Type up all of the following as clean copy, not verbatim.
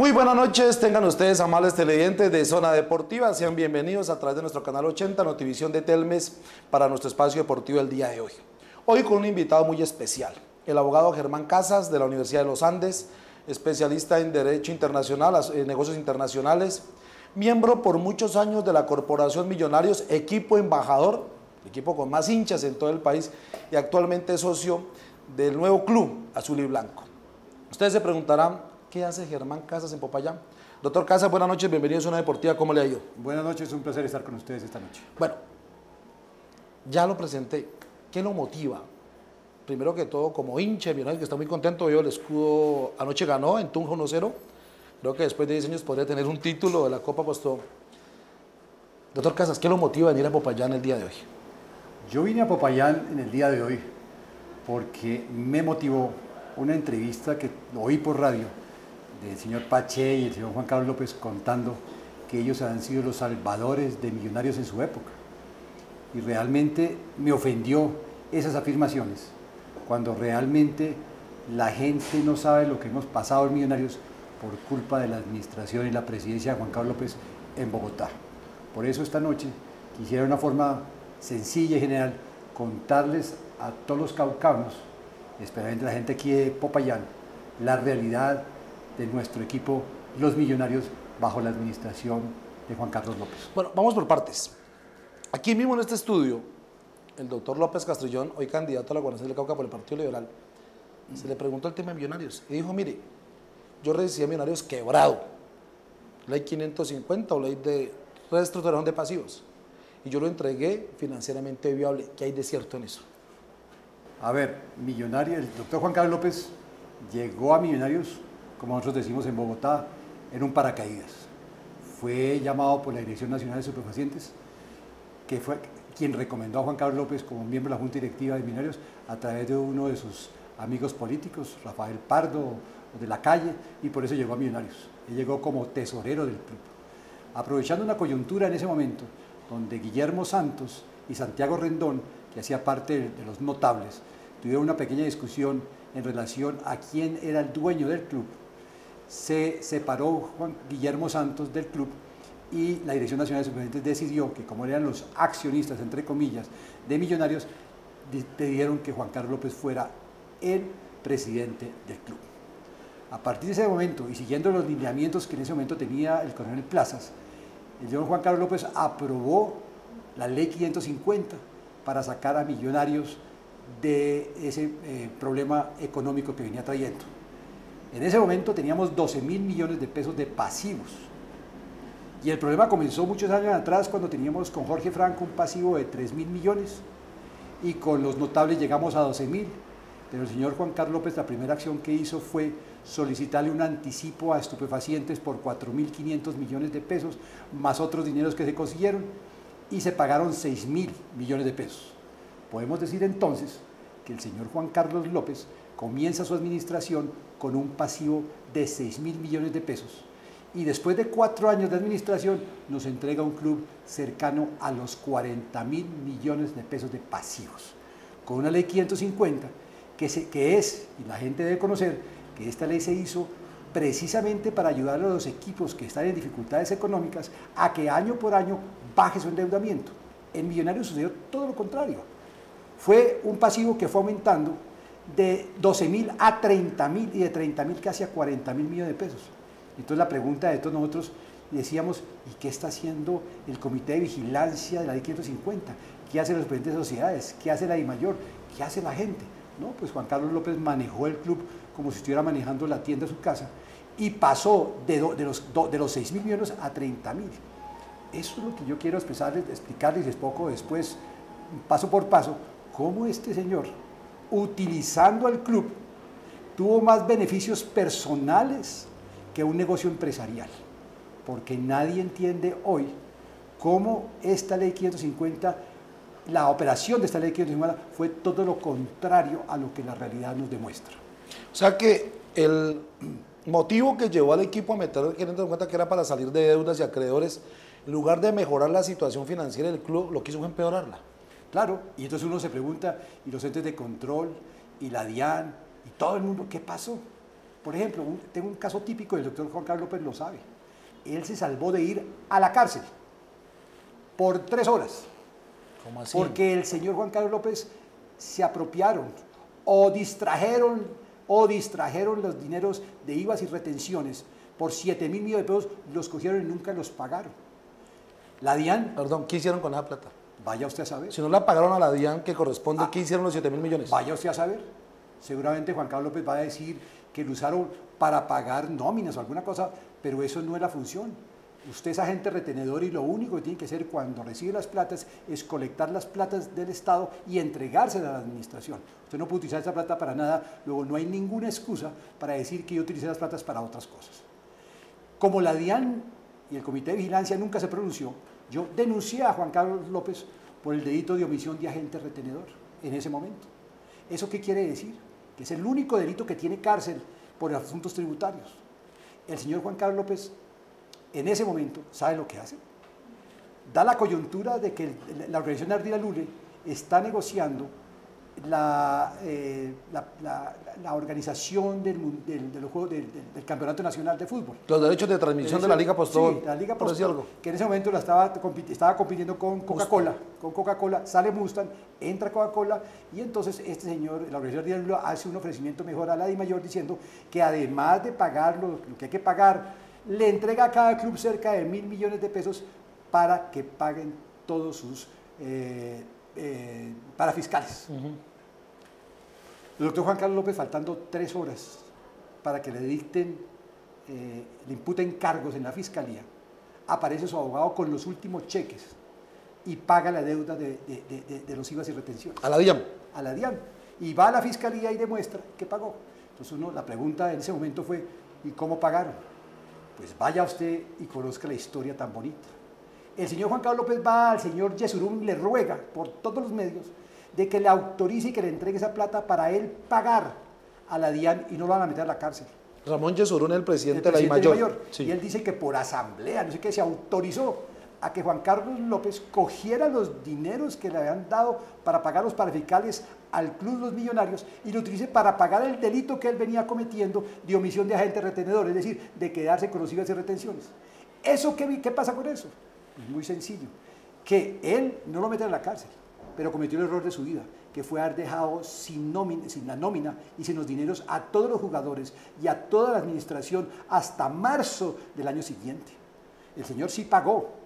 Muy buenas noches, tengan ustedes, amables televidentes de Zona Deportiva, sean bienvenidos a través de nuestro canal 80, Notivisión de Telmes, para nuestro espacio deportivo del día de hoy. Hoy con un invitado muy especial, el abogado Germán Casas de la Universidad de los Andes, especialista en Derecho Internacional, Negocios Internacionales, miembro por muchos años de la Corporación Millonarios, equipo embajador, equipo con más hinchas en todo el país y actualmente socio del nuevo club Azul y Blanco. Ustedes se preguntarán, ¿qué hace Germán Casas en Popayán? Doctor Casas, buenas noches, bienvenido a Zona Deportiva, ¿cómo le ha ido? Buenas noches, es un placer estar con ustedes esta noche. Bueno, ya lo presenté, ¿qué lo motiva? Primero que todo, como hincha de Millonarios, que está muy contento, veo el escudo, anoche ganó en Tunja 1-0, creo que después de 10 años podría tener un título de la Copa Postó. Doctor Casas, ¿qué lo motiva a venir a Popayán el día de hoy? Yo vine a Popayán en el día de hoy porque me motivó una entrevista que oí por radio del señor Pache y el señor Juan Carlos López contando que ellos han sido los salvadores de Millonarios en su época. Y realmente me ofendió esas afirmaciones, cuando realmente la gente no sabe lo que hemos pasado en Millonarios por culpa de la administración y la presidencia de Juan Carlos López en Bogotá. Por eso esta noche quisiera de una forma sencilla y general contarles a todos los caucanos, especialmente la gente aquí de Popayán, la realidad de nuestro equipo, los Millonarios, bajo la administración de Juan Carlos López. Bueno, vamos por partes. Aquí mismo en este estudio, el doctor López Castrillón, hoy candidato a la gobernación del Cauca por el Partido Liberal, se le preguntó el tema de Millonarios y dijo, mire, yo recibí a Millonarios quebrado, ley 550 o ley de reestructuración de pasivos, y yo lo entregué financieramente viable. ¿Qué hay de cierto en eso? A ver, Millonarios, el doctor Juan Carlos López llegó a Millonarios, como nosotros decimos en Bogotá, en un paracaídas. Fue llamado por la Dirección Nacional de Superfacientes, que fue quien recomendó a Juan Carlos López como miembro de la Junta Directiva de Millonarios a través de uno de sus amigos políticos, Rafael Pardo, de la calle, y por eso llegó a Millonarios. Él llegó como tesorero del club. Aprovechando una coyuntura en ese momento, donde Guillermo Santos y Santiago Rendón, que hacía parte de los notables, tuvieron una pequeña discusión en relación a quién era el dueño del club. Se separó Guillermo Santos del club y la Dirección Nacional de Superfacientes decidió que, como eran los accionistas, entre comillas, de Millonarios, pidieron que Juan Carlos López fuera el presidente del club. A partir de ese momento, y siguiendo los lineamientos que en ese momento tenía el coronel Plazas, el señor Juan Carlos López aprobó la ley 550 para sacar a Millonarios de ese problema económico que venía trayendo. En ese momento teníamos 12.000 millones de pesos de pasivos. Y el problema comenzó muchos años atrás, cuando teníamos con Jorge Franco un pasivo de 3.000 millones y con los notables llegamos a 12.000. Pero el señor Juan Carlos López, la primera acción que hizo fue solicitarle un anticipo a estupefacientes por 4.500 millones de pesos, más otros dineros que se consiguieron, y se pagaron 6.000 millones de pesos. Podemos decir entonces que el señor Juan Carlos López comienza su administración con un pasivo de 6.000 millones de pesos, y después de 4 años de administración nos entrega un club cercano a los 40.000 millones de pesos de pasivos, con una ley 550 que es, y la gente debe conocer, que esta ley se hizo precisamente para ayudar a los equipos que están en dificultades económicas a que año por año baje su endeudamiento. En Millonarios sucedió todo lo contrario. Fue un pasivo que fue aumentando de 12.000 a 30.000 y de 30.000 casi a 40.000 millones de pesos. Entonces la pregunta de todos nosotros decíamos, ¿y qué está haciendo el Comité de Vigilancia de la ley 550? ¿Qué hacen los presidentes de sociedades? ¿Qué hace la DIMAYOR? ¿Qué hace la gente? No, pues Juan Carlos López manejó el club como si estuviera manejando la tienda de su casa y pasó de los 6.000 millones a 30.000. Eso es lo que yo quiero explicarles poco después, paso por paso, cómo este señor, utilizando al club, tuvo más beneficios personales que un negocio empresarial, porque nadie entiende hoy cómo esta ley 550, la operación de esta ley 550 fue todo lo contrario a lo que la realidad nos demuestra. O sea que el motivo que llevó al equipo a meter el 550, que era para salir de deudas y acreedores, en lugar de mejorar la situación financiera del club, lo que hizo fue empeorarla. Claro, y entonces uno se pregunta, y los entes de control, y la DIAN, y todo el mundo, ¿qué pasó? Por ejemplo, tengo un caso típico, el doctor Juan Carlos López lo sabe. Él se salvó de ir a la cárcel por 3 horas. ¿Cómo así? Porque el señor Juan Carlos López se apropiaron o distrajeron los dineros de IVAs y retenciones por 7.000 millones de pesos, los cogieron y nunca los pagaron. La DIAN... Perdón, ¿qué hicieron con esa plata? Vaya usted a saber. Si no la pagaron a la DIAN que corresponde, ¿qué hicieron los 7.000 millones? Vaya usted a saber. Seguramente Juan Carlos López va a decir que lo usaron para pagar nóminas o alguna cosa, pero eso no es la función. Usted es agente retenedor y lo único que tiene que hacer cuando recibe las platas es colectar las platas del Estado y entregárselas a la administración. Usted no puede utilizar esa plata para nada, luego no hay ninguna excusa para decir que yo utilicé las platas para otras cosas. Como la DIAN y el Comité de Vigilancia nunca se pronunció, yo denuncié a Juan Carlos López por el delito de omisión de agente retenedor en ese momento. ¿Eso qué quiere decir? Que es el único delito que tiene cárcel por asuntos tributarios. El señor Juan Carlos López, en ese momento, ¿sabe lo que hace? Da la coyuntura de que la organización Ardila Lule está negociando la organización del Campeonato Nacional de Fútbol. Los derechos de transmisión de la Liga Postobón. Sí, la Liga por decir Postobón, algo. que en ese momento estaba compitiendo con Coca-Cola. Con Coca-Cola, sale Mustang, entra Coca-Cola y entonces este señor, la organización Ardila Lule, hace un ofrecimiento mejor a la DIMAYOR diciendo que además de pagar lo que hay que pagar, le entrega a cada club cerca de 1.000 millones de pesos para que paguen todos sus parafiscales. El doctor Juan Carlos López, faltando 3 horas para que le dicten, le imputen cargos en la fiscalía, aparece su abogado con los últimos cheques y paga la deuda de los IVAs y retenciones. A la DIAN. A la DIAN. Y va a la fiscalía y demuestra que pagó. Entonces la pregunta en ese momento fue, ¿y cómo pagaron? Pues vaya usted y conozca la historia tan bonita. El señor Juan Carlos López va al señor Yesurún y le ruega por todos los medios de que le autorice y que le entregue esa plata para él pagar a la DIAN y no lo van a meter a la cárcel. Ramón Yesurún, el presidente de la DIMAYOR. Sí. Y él dice que por asamblea, no sé qué, se autorizó a que Juan Carlos López cogiera los dineros que le habían dado para pagar los parafiscales al Club Los Millonarios y lo utilice para pagar el delito que él venía cometiendo de omisión de agente retenedor, es decir, de quedarse con los IVAs y retenciones. ¿Eso qué pasa con eso? Pues muy sencillo, que él no lo mete en la cárcel, pero cometió el error de su vida, que fue haber dejado sin la nómina y sin los dineros a todos los jugadores y a toda la administración hasta marzo del año siguiente. El señor sí pagó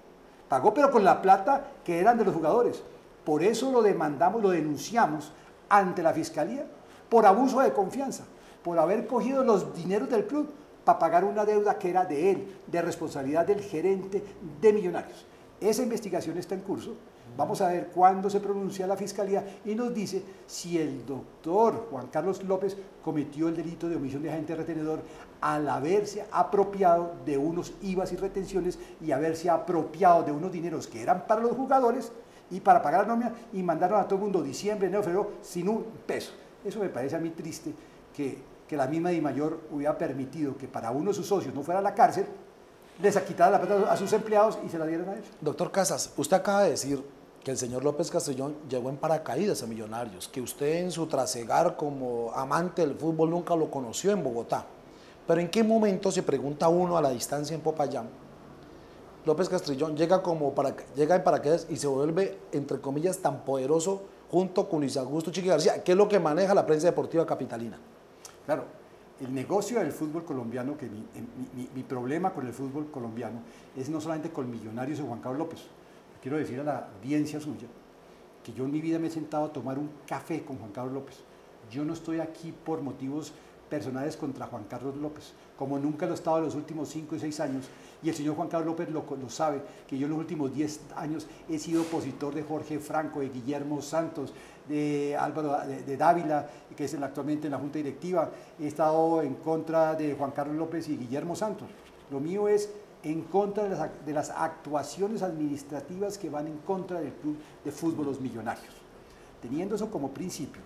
pero con la plata que eran de los jugadores. Por eso lo demandamos, lo denunciamos ante la Fiscalía por abuso de confianza, por haber cogido los dineros del club para pagar una deuda que era de él, de responsabilidad del gerente de Millonarios. Esa investigación está en curso. Vamos a ver cuándo se pronuncia la Fiscalía y nos dice si el doctor Juan Carlos López cometió el delito de omisión de agente retenedor al haberse apropiado de unos IVAs y retenciones y haberse apropiado de unos dineros que eran para los jugadores y para pagar la nómina y mandaron a todo el mundo diciembre, enero, febrero sin un peso. Eso me parece a mí triste que la misma DIMAYOR hubiera permitido que para uno de sus socios no fuera a la cárcel, les quitara la plata a sus empleados y se la dieran a él. Doctor Casas, usted acaba de decir que el señor López Castrillón llegó en paracaídas a Millonarios, que usted en su trasegar como amante del fútbol nunca lo conoció en Bogotá. Pero ¿en qué momento, se pregunta uno a la distancia en Popayán, López Castrillón llega en paracaídas y se vuelve, entre comillas, tan poderoso junto con Luis Augusto Chiqui García? ¿Qué es lo que maneja la prensa deportiva capitalina? Claro, el negocio del fútbol colombiano, que mi problema con el fútbol colombiano es no solamente con Millonarios o Juan Carlos López. Quiero decir a la audiencia suya que yo en mi vida me he sentado a tomar un café con Juan Carlos López. Yo no estoy aquí por motivos personales contra Juan Carlos López, como nunca lo he estado en los últimos 5 y 6 años, y el señor Juan Carlos López lo sabe, que yo en los últimos 10 años he sido opositor de Jorge Franco, de Guillermo Santos, de Álvaro de Dávila, que es actualmente en la Junta Directiva. He estado en contra de Juan Carlos López y Guillermo Santos. Lo mío es en contra de las actuaciones administrativas que van en contra del Club de Fútbol Los Millonarios. Teniendo eso como principio,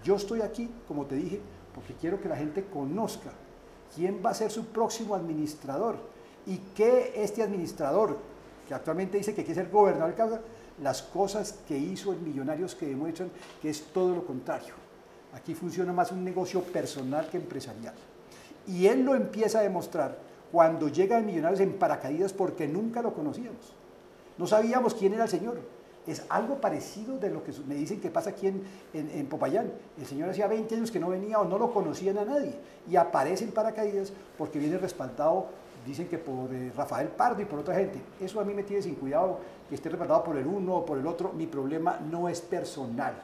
yo estoy aquí, como te dije, porque quiero que la gente conozca quién va a ser su próximo administrador y que este administrador, que actualmente dice que quiere ser gobernador de Cauca, las cosas que hizo en Millonarios que demuestran que es todo lo contrario. Aquí funciona más un negocio personal que empresarial. Y él lo empieza a demostrar cuando llega a Millonarios en paracaídas porque nunca lo conocíamos. No sabíamos quién era el señor. Es algo parecido de lo que me dicen que pasa aquí en Popayán. El señor hacía 20 años que no venía o no lo conocían a nadie y aparece en paracaídas porque viene respaldado, dicen que por Rafael Pardo y por otra gente. Eso a mí me tiene sin cuidado, que esté respaldado por el uno o por el otro. Mi problema no es personal.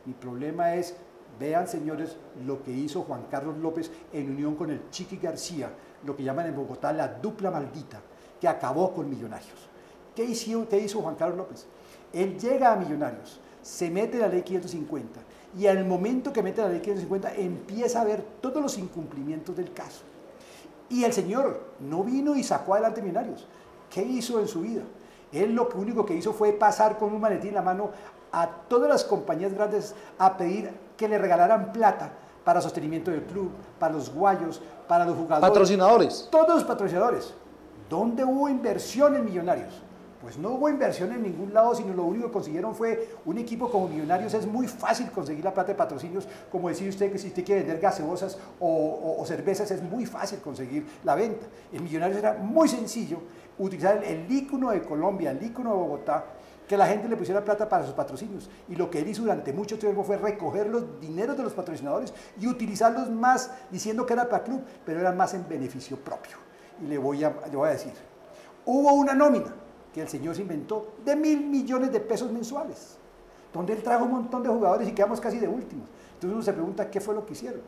Mi problema es, vean señores, lo que hizo Juan Carlos López en unión con el Chiqui García, lo que llaman en Bogotá la dupla maldita, que acabó con Millonarios. ¿Qué hizo Juan Carlos López? Él llega a Millonarios, se mete en la ley 550 y al momento que mete la ley 550 empieza a ver todos los incumplimientos del caso. Y el señor no vino y sacó adelante Millonarios. ¿Qué hizo en su vida? Él lo único que hizo fue pasar con un maletín en la mano a todas las compañías grandes a pedir que le regalaran plata para sostenimiento del club, para los guayos, para los jugadores. Patrocinadores. Todos los patrocinadores. ¿Dónde hubo inversión en Millonarios? Pues no hubo inversión en ningún lado, sino lo único que consiguieron fue un equipo como Millonarios. Es muy fácil conseguir la plata de patrocinios, como decía usted, que si usted quiere vender gaseosas o cervezas, es muy fácil conseguir la venta. En Millonarios era muy sencillo utilizar el ícono de Colombia, el ícono de Bogotá, que la gente le pusiera plata para sus patrocinios. Y lo que él hizo durante mucho tiempo fue recoger los dineros de los patrocinadores y utilizarlos más, diciendo que era para club, pero eran más en beneficio propio. Y le voy a decir, hubo una nómina que el señor se inventó de 1.000 millones de pesos mensuales, donde él trajo un montón de jugadores y quedamos casi de últimos. Entonces uno se pregunta qué fue lo que hicieron.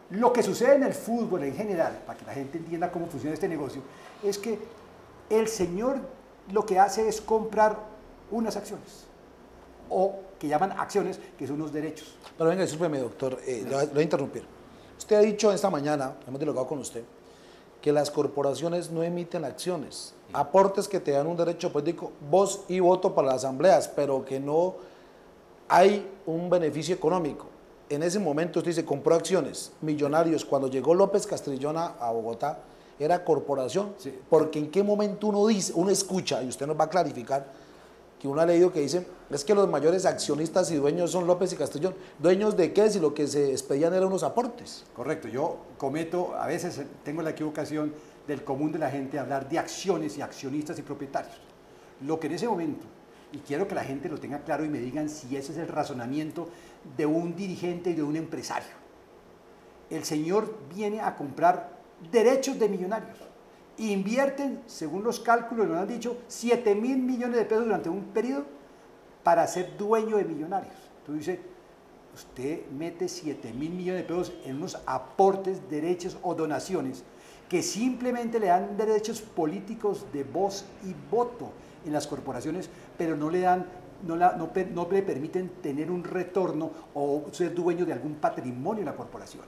Lo que sucede en el fútbol en general, para que la gente entienda cómo funciona este negocio, es que el señor lo que hace es comprar unas acciones, o que llaman acciones, que son unos derechos. Pero venga, discúlpeme, doctor, le voy a interrumpir. Usted ha dicho esta mañana, hemos dialogado con usted, que las corporaciones no emiten acciones, aportes que te dan un derecho político, voz y voto para las asambleas, pero que no hay un beneficio económico. En ese momento usted dice, compró acciones, Millonarios, cuando llegó López Castrillón a Bogotá, era corporación, Sí. porque en qué momento uno dice, uno escucha, y usted nos va a clarificar, que uno ha leído que dicen, es que los mayores accionistas y dueños son López y Castrillón. ¿Dueños de qué? Si lo que se despedían eran unos aportes. Correcto, yo cometo, a veces tengo la equivocación del común de la gente hablar de acciones y accionistas y propietarios. Lo que en ese momento, y quiero que la gente lo tenga claro y me digan si ese es el razonamiento de un dirigente y de un empresario. El señor viene a comprar derechos de Millonarios. Invierten, según los cálculos, nos han dicho, 7.000 millones de pesos durante un periodo para ser dueño de Millonarios. Entonces dice, usted mete 7.000 millones de pesos en unos aportes, derechos o donaciones que simplemente le dan derechos políticos de voz y voto en las corporaciones, pero no le dan, no le permiten tener un retorno o ser dueño de algún patrimonio en la corporación.